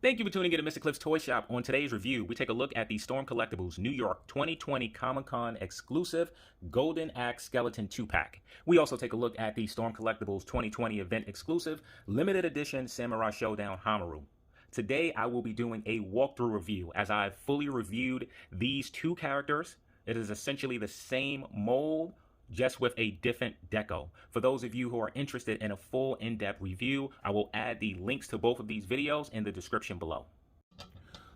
Thank you for tuning in to Mr. Cliff's Toy Shop. On today's review, we take a look at the Storm Collectibles New York 2020 Comic-Con exclusive Golden Axe Skeleton 2-pack. We also take a look at the Storm Collectibles 2020 event exclusive Limited Edition Samurai Showdown Haohmaru. Today, I will be doing a walkthrough review as I've fully reviewed these two characters. It is essentially the same mold, just with a different deco. For those of you who are interested in a full in-depth review, I will add the links to both of these videos in the description below.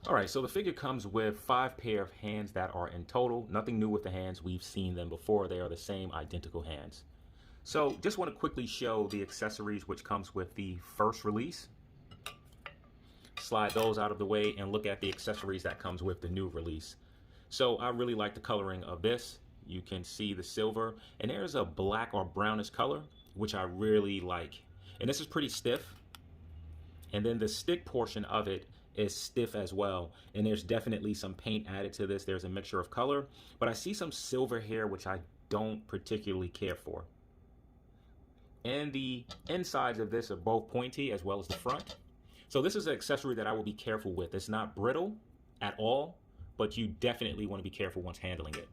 Alright, so the figure comes with 5 pair of hands that are in total. Nothing new with the hands, we've seen them before. They are the same identical hands. So just want to quickly show the accessories which comes with the first release. Slide those out of the way and look at the accessories that comes with the new release. So I really like the coloring of this. You can see the silver, and there's a black or brownish color, which I really like. And this is pretty stiff. And then the stick portion of it is stiff as well. And there's definitely some paint added to this. There's a mixture of color, but I see some silver here, which I don't particularly care for. And the insides of this are both pointy as well as the front. So this is an accessory that I will be careful with. It's not brittle at all, but you definitely want to be careful once handling it.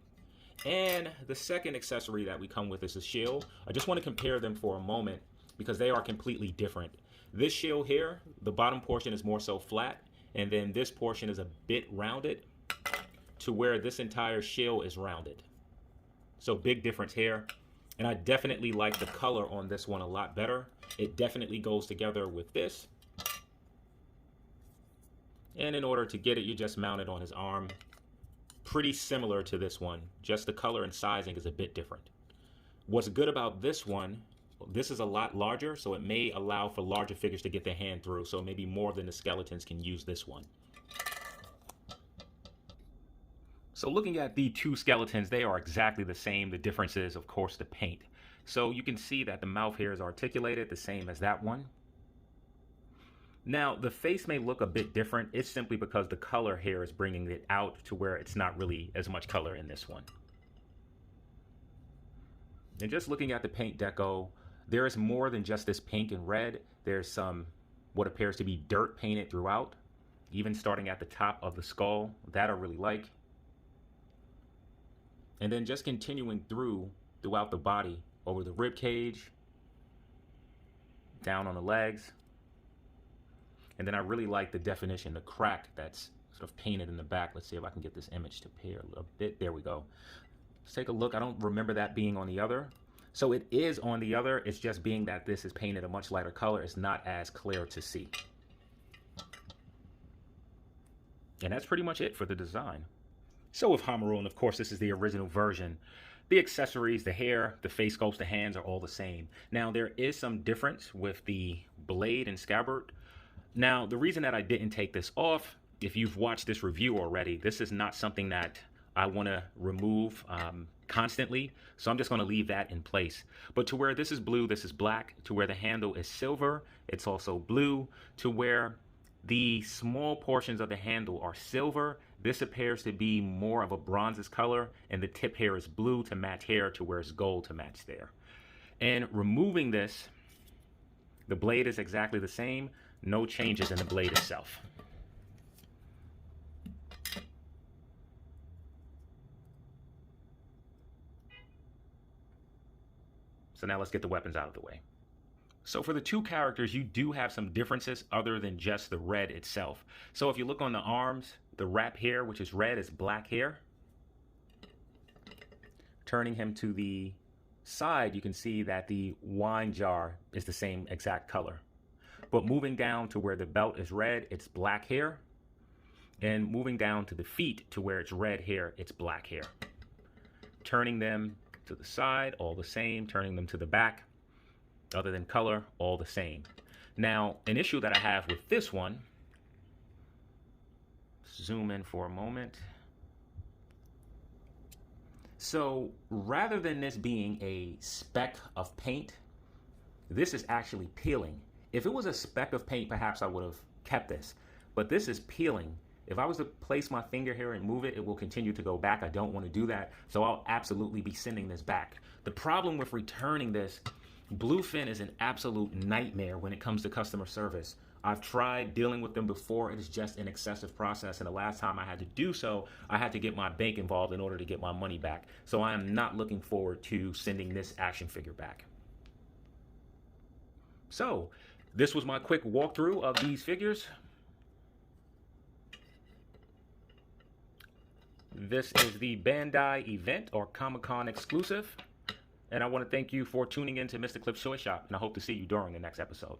And the second accessory that we come with is a shield. I just want to compare them for a moment because they are completely different. This shield here, the bottom portion is more so flat, and then this portion is a bit rounded to where this entire shield is rounded. So big difference here. And I definitely like the color on this one a lot better. It definitely goes together with this. And in order to get it, you just mount it on his arm. Pretty similar to this one, just the color and sizing is a bit different. What's good about this one, this is a lot larger, so it may allow for larger figures to get their hand through, so maybe more than the skeletons can use this one. So looking at the two skeletons, they are exactly the same. The difference is, of course, the paint. So you can see that the mouth here is articulated, the same as that one. Now, the face may look a bit different. It's simply because the color here is bringing it out to where it's not really as much color in this one. And just looking at the paint deco, there is more than just this pink and red. There's some what appears to be dirt painted throughout, even starting at the top of the skull. That I really like. And then just continuing throughout the body, over the rib cage, down on the legs. And then I really like the definition, the crack that's sort of painted in the back. Let's see if I can get this image to appear a little bit. There we go. Let's take a look. I don't remember that being on the other. So it is on the other. It's just being that this is painted a much lighter color. It's not as clear to see. And that's pretty much it for the design. So with Haohmaru, and of course this is the original version, the accessories, the hair, the face sculpts, the hands are all the same. Now there is some difference with the blade and scabbard. Now, the reason that I didn't take this off, if you've watched this review already, this is not something that I want to remove constantly. So I'm just going to leave that in place. But to where this is blue, this is black. To where the handle is silver, it's also blue. To where the small portions of the handle are silver, this appears to be more of a bronzish color. And the tip here is blue to match here, to where it's gold to match there. And removing this, the blade is exactly the same. No changes in the blade itself. So now let's get the weapons out of the way. So for the two characters, you do have some differences other than just the red itself. So if you look on the arms, the wrap here, which is red, is black here. Turning him to the side, you can see that the wine jar is the same exact color. But moving down to where the belt is red, it's black here. And moving down to the feet to where it's red here, it's black here. Turning them to the side, all the same. Turning them to the back, other than color, all the same. Now, an issue that I have with this one, zoom in for a moment. So rather than this being a speck of paint, this is actually peeling. If it was a speck of paint, perhaps I would have kept this. But this is peeling. If I was to place my finger here and move it, it will continue to go back. I don't want to do that. So I'll absolutely be sending this back. The problem with returning this, Bluefin is an absolute nightmare when it comes to customer service. I've tried dealing with them before. It is just an excessive process. And the last time I had to do so, I had to get my bank involved in order to get my money back. So I am not looking forward to sending this action figure back. So this was my quick walkthrough of these figures. This is the Bandai event or Comic-Con exclusive. And I want to thank you for tuning in to Mr. Cliff's Toy Shop. And I hope to see you during the next episode.